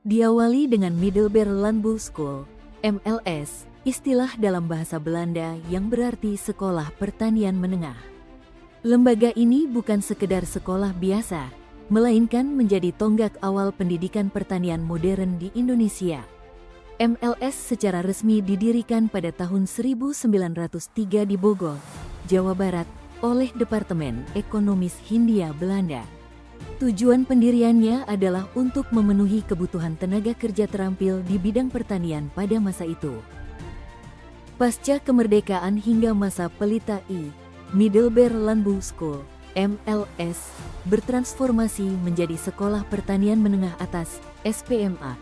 Diawali dengan Middelbaar Landbouw School, MLS, istilah dalam bahasa Belanda yang berarti sekolah pertanian menengah. Lembaga ini bukan sekedar sekolah biasa, melainkan menjadi tonggak awal pendidikan pertanian modern di Indonesia. MLS secara resmi didirikan pada tahun 1903 di Bogor, Jawa Barat, oleh Departemen Ekonomis Hindia Belanda. Tujuan pendiriannya adalah untuk memenuhi kebutuhan tenaga kerja terampil di bidang pertanian pada masa itu. Pasca kemerdekaan hingga masa Pelita I, Middelbaar Landbouw School, MLS, bertransformasi menjadi Sekolah Pertanian Menengah Atas, SPMA.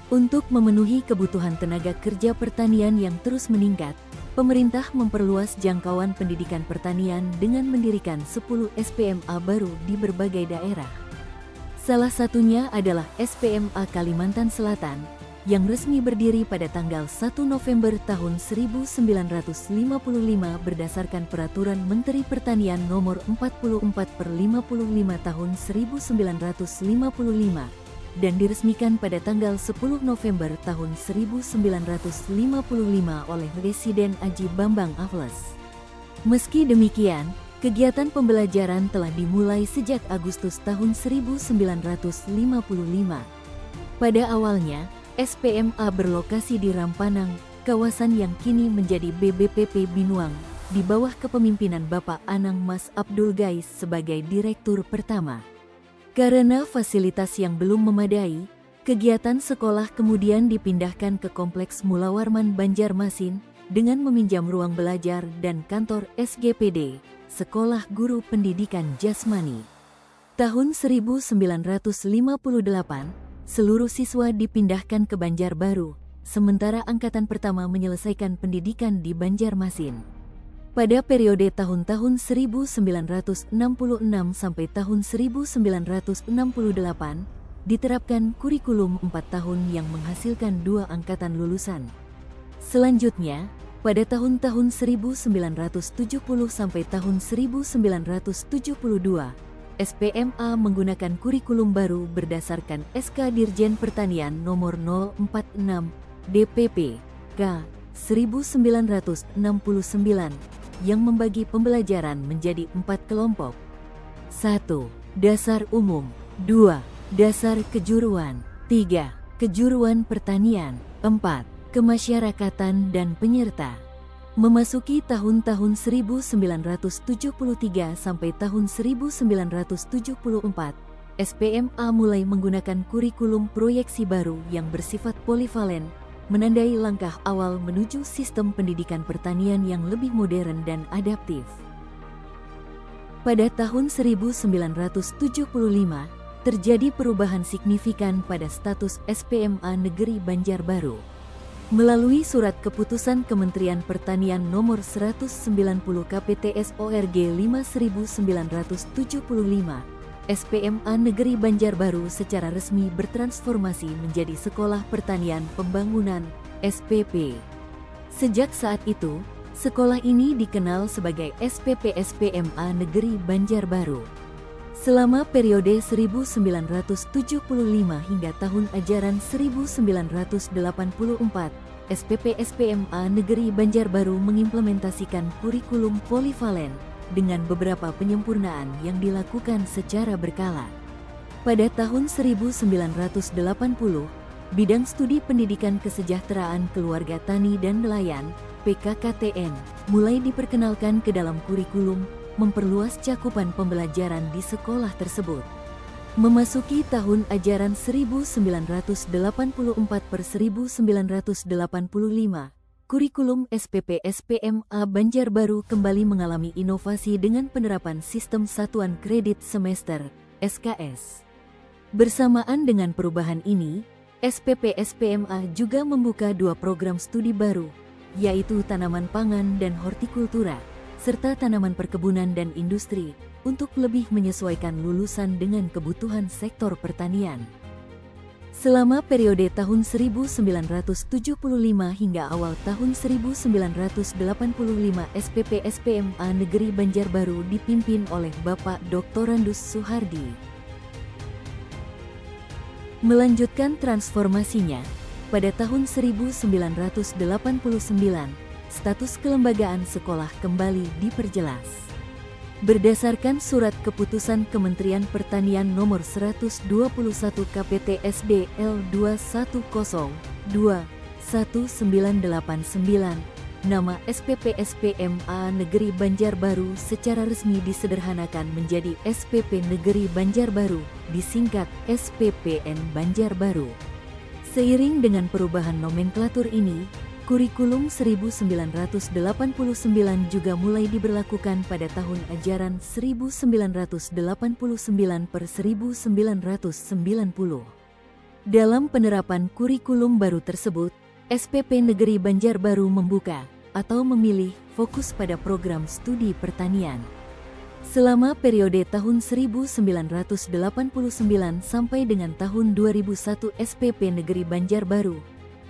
Untuk memenuhi kebutuhan tenaga kerja pertanian yang terus meningkat, pemerintah memperluas jangkauan pendidikan pertanian dengan mendirikan 10 SPMA baru di berbagai daerah. Salah satunya adalah SPMA Kalimantan Selatan, yang resmi berdiri pada tanggal 1 November tahun 1955 berdasarkan Peraturan Menteri Pertanian Nomor 44/55 tahun 1955. Dan diresmikan pada tanggal 10 November tahun 1955 oleh Presiden Aji Bambang Afles. Meski demikian, kegiatan pembelajaran telah dimulai sejak Agustus tahun 1955. Pada awalnya, SPMA berlokasi di Rampanang, kawasan yang kini menjadi BBPP Binuang, di bawah kepemimpinan Bapak Anang Mas Abdul Gais sebagai Direktur Pertama. Karena fasilitas yang belum memadai, kegiatan sekolah kemudian dipindahkan ke Kompleks Mula Warman Banjarmasin dengan meminjam ruang belajar dan kantor SGPD, Sekolah Guru Pendidikan Jasmani. Tahun 1958, seluruh siswa dipindahkan ke Banjarbaru, sementara angkatan pertama menyelesaikan pendidikan di Banjarmasin. Pada periode tahun-tahun 1966 sampai tahun 1968, diterapkan kurikulum 4 tahun yang menghasilkan 2 angkatan lulusan. Selanjutnya, pada tahun-tahun 1970 sampai tahun 1972, SPMA menggunakan kurikulum baru berdasarkan SK Dirjen Pertanian Nomor 046 DPP K 1969 yang membagi pembelajaran menjadi 4 kelompok. 1. Dasar umum. 2. Dasar kejuruan. 3. Kejuruan pertanian. 4. Kemasyarakatan dan penyerta. Memasuki tahun-tahun 1973 sampai tahun 1974, SPMA mulai menggunakan kurikulum proyeksi baru yang bersifat polivalen, menandai langkah awal menuju sistem pendidikan pertanian yang lebih modern dan adaptif. Pada tahun 1975, terjadi perubahan signifikan pada status SPMA Negeri Banjarbaru. Melalui surat keputusan Kementerian Pertanian Nomor 190 KPTS/ORG 5975, SPMA Negeri Banjarbaru secara resmi bertransformasi menjadi Sekolah Pertanian Pembangunan, SPP. Sejak saat itu, sekolah ini dikenal sebagai SPP SPMA Negeri Banjarbaru. Selama periode 1975 hingga tahun ajaran 1984, SPP SPMA Negeri Banjarbaru mengimplementasikan kurikulum polivalen dengan beberapa penyempurnaan yang dilakukan secara berkala. Pada tahun 1980, bidang studi pendidikan kesejahteraan keluarga tani dan nelayan, PKKTN, mulai diperkenalkan ke dalam kurikulum, memperluas cakupan pembelajaran di sekolah tersebut. Memasuki tahun ajaran 1984/1985, kurikulum SPP SPMA Banjarbaru kembali mengalami inovasi dengan penerapan sistem satuan kredit semester, SKS. Bersamaan dengan perubahan ini, SPP SPMA juga membuka 2 program studi baru, yaitu tanaman pangan dan hortikultura, serta tanaman perkebunan dan industri, untuk lebih menyesuaikan lulusan dengan kebutuhan sektor pertanian. Selama periode tahun 1975 hingga awal tahun 1985, SPP SPMA Negeri Banjarbaru dipimpin oleh Bapak Dr. Randus Suhardi. Melanjutkan transformasinya, pada tahun 1989, status kelembagaan sekolah kembali diperjelas. Berdasarkan Surat Keputusan Kementerian Pertanian Nomor 121 KPTSD L210211989, nama SPP SPMA Negeri Banjarbaru secara resmi disederhanakan menjadi SPP Negeri Banjarbaru, disingkat SPPN Banjarbaru. Seiring dengan perubahan nomenklatur ini, kurikulum 1989 juga mulai diberlakukan pada tahun ajaran 1989 per 1990. Dalam penerapan kurikulum baru tersebut, SPP Negeri Banjarbaru membuka atau memilih fokus pada program studi pertanian. Selama periode tahun 1989 sampai dengan tahun 2001, SPP Negeri Banjarbaru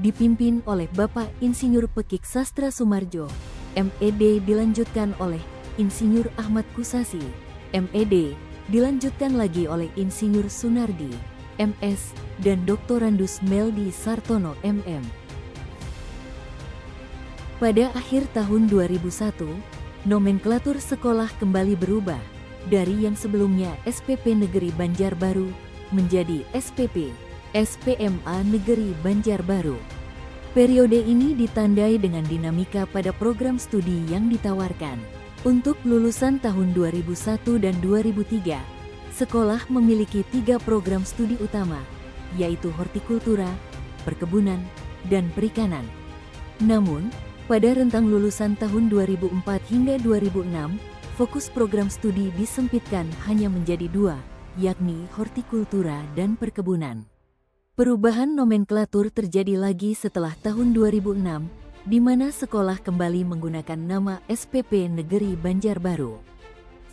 dipimpin oleh Bapak Insinyur Pekik Sastra Sumarjo, MED, dilanjutkan oleh Insinyur Ahmad Kusasi, MED, dilanjutkan lagi oleh Insinyur Sunardi, MS, dan Doktorandus Meldi Sartono, MM. Pada akhir tahun 2001, nomenklatur sekolah kembali berubah dari yang sebelumnya SPP Negeri Banjarbaru menjadi SPP SPMA Negeri Banjarbaru. Periode ini ditandai dengan dinamika pada program studi yang ditawarkan. Untuk lulusan tahun 2001 dan 2003, sekolah memiliki 3 program studi utama, yaitu hortikultura, perkebunan, dan perikanan. Namun, pada rentang lulusan tahun 2004 hingga 2006, fokus program studi disempitkan hanya menjadi 2, yakni hortikultura dan perkebunan. Perubahan nomenklatur terjadi lagi setelah tahun 2006, di mana sekolah kembali menggunakan nama SPP Negeri Banjarbaru.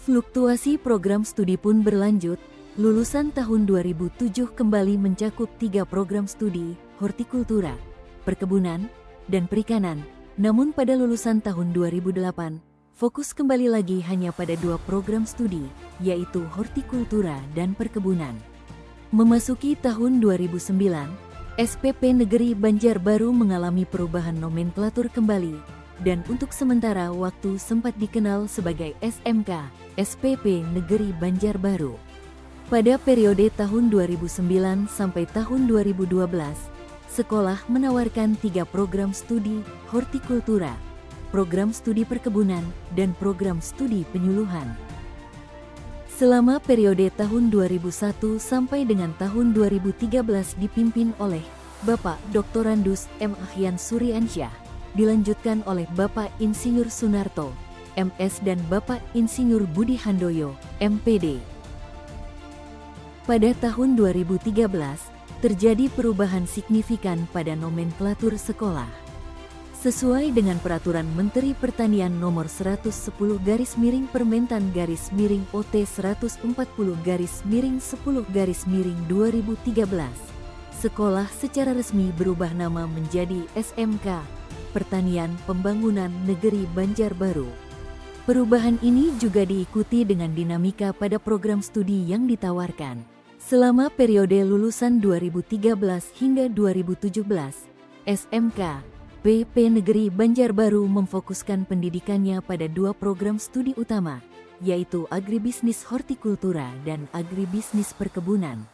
Fluktuasi program studi pun berlanjut, lulusan tahun 2007 kembali mencakup 3 program studi, hortikultura, perkebunan, dan perikanan. Namun pada lulusan tahun 2008, fokus kembali lagi hanya pada 2 program studi, yaitu hortikultura dan perkebunan. Memasuki tahun 2009, SPP Negeri Banjarbaru mengalami perubahan nomenklatur kembali, dan untuk sementara waktu sempat dikenal sebagai SMK, SPP Negeri Banjarbaru. Pada periode tahun 2009 sampai tahun 2012, sekolah menawarkan 3 program studi hortikultura, program studi perkebunan, dan program studi penyuluhan. Selama periode tahun 2001 sampai dengan tahun 2013 dipimpin oleh Bapak Doktorandus M. Ahyan Suryansyah, dilanjutkan oleh Bapak Insinyur Sunarto, MS, dan Bapak Insinyur Budi Handoyo, MPD. Pada tahun 2013, terjadi perubahan signifikan pada nomenklatur sekolah. Sesuai dengan Peraturan Menteri Pertanian Nomor 110/Permentan/OT 140/10/2013, sekolah secara resmi berubah nama menjadi SMK, Pertanian Pembangunan Negeri Banjarbaru. Perubahan ini juga diikuti dengan dinamika pada program studi yang ditawarkan. Selama periode lulusan 2013 hingga 2017, SMK PP Negeri Banjarbaru memfokuskan pendidikannya pada 2 program studi utama, yaitu agribisnis hortikultura dan agribisnis perkebunan.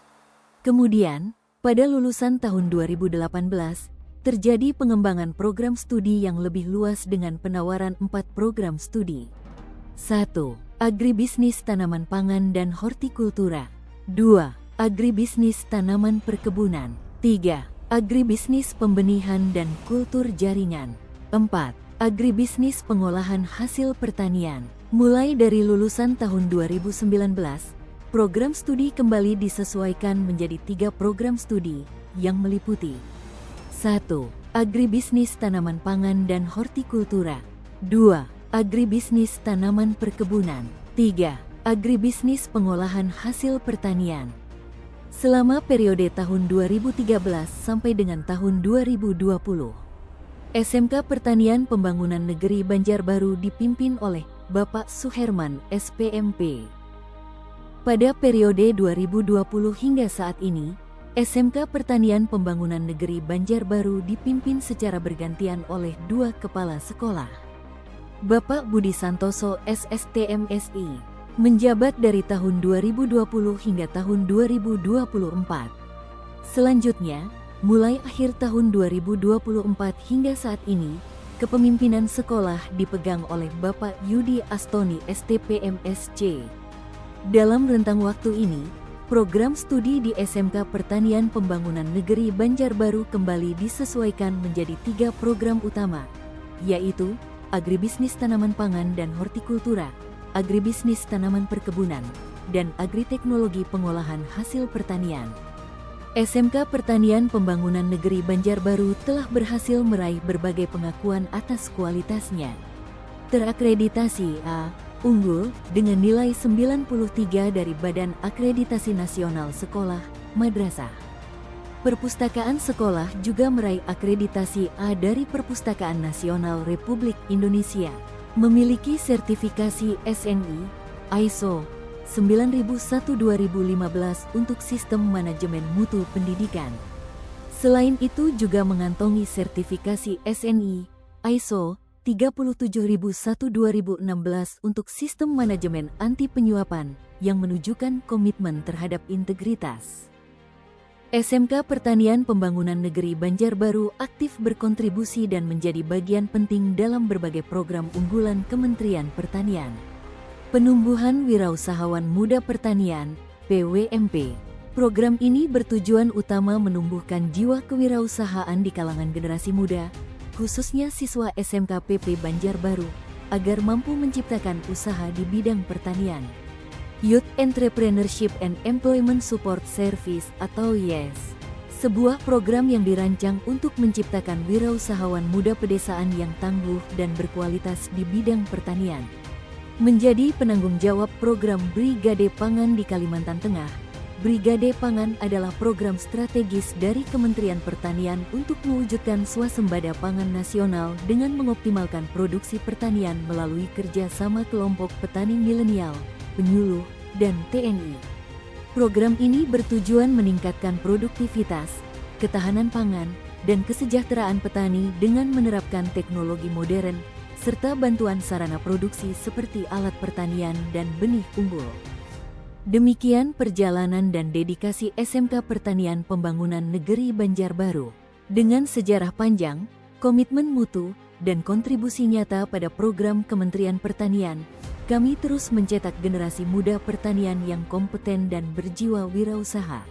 Kemudian, pada lulusan tahun 2018, terjadi pengembangan program studi yang lebih luas dengan penawaran 4 program studi. 1. Agribisnis tanaman pangan dan hortikultura. 2. Agribisnis tanaman perkebunan. 3. Agribisnis pembenihan dan kultur jaringan. 4. Agribisnis pengolahan hasil pertanian. Mulai dari lulusan tahun 2019, program studi kembali disesuaikan menjadi 3 program studi yang meliputi 1. Agribisnis tanaman pangan dan hortikultura. 2. Agribisnis tanaman perkebunan. 3. Agribisnis pengolahan hasil pertanian. Selama periode tahun 2013 sampai dengan tahun 2020, SMK Pertanian Pembangunan Negeri Banjarbaru dipimpin oleh Bapak Suherman, SPMP. Pada periode 2020 hingga saat ini, SMK Pertanian Pembangunan Negeri Banjarbaru dipimpin secara bergantian oleh 2 kepala sekolah. Bapak Budi Santoso SST MSI, menjabat dari tahun 2020 hingga tahun 2024. Selanjutnya, mulai akhir tahun 2024 hingga saat ini, kepemimpinan sekolah dipegang oleh Bapak Yudi Astoni STP MSc. Dalam rentang waktu ini, program studi di SMK Pertanian Pembangunan Negeri Banjarbaru kembali disesuaikan menjadi 3 program utama, yaitu Agribisnis Tanaman Pangan dan Hortikultura, Agribisnis Tanaman Perkebunan, dan Agriteknologi Pengolahan Hasil Pertanian. SMK Pertanian Pembangunan Negeri Banjarbaru telah berhasil meraih berbagai pengakuan atas kualitasnya. Terakreditasi A, unggul dengan nilai 93 dari Badan Akreditasi Nasional Sekolah, Madrasah. Perpustakaan sekolah juga meraih akreditasi A dari Perpustakaan Nasional Republik Indonesia, memiliki sertifikasi SNI, ISO 9001:2015 untuk sistem manajemen mutu pendidikan. Selain itu juga mengantongi sertifikasi SNI, ISO 37001:2016 untuk sistem manajemen anti penyuapan yang menunjukkan komitmen terhadap integritas. SMK Pertanian Pembangunan Negeri Banjarbaru aktif berkontribusi dan menjadi bagian penting dalam berbagai program unggulan Kementerian Pertanian. Penumbuhan Wirausahawan Muda Pertanian, PWMP. Program ini bertujuan utama menumbuhkan jiwa kewirausahaan di kalangan generasi muda, khususnya siswa SMK PP Banjarbaru, agar mampu menciptakan usaha di bidang pertanian. Youth Entrepreneurship and Employment Support Service atau YES, sebuah program yang dirancang untuk menciptakan wirausahawan muda pedesaan yang tangguh dan berkualitas di bidang pertanian. Menjadi penanggung jawab program Brigade Pangan di Kalimantan Tengah, Brigade Pangan adalah program strategis dari Kementerian Pertanian untuk mewujudkan swasembada pangan nasional dengan mengoptimalkan produksi pertanian melalui kerjasama kelompok petani milenial, penyuluh, dan TNI. Program ini bertujuan meningkatkan produktivitas, ketahanan pangan, dan kesejahteraan petani dengan menerapkan teknologi modern, serta bantuan sarana produksi seperti alat pertanian dan benih unggul. Demikian perjalanan dan dedikasi SMK Pertanian Pembangunan Negeri Banjarbaru. Dengan sejarah panjang, komitmen mutu, dan kontribusi nyata pada program Kementerian Pertanian, kami terus mencetak generasi muda pertanian yang kompeten dan berjiwa wirausaha.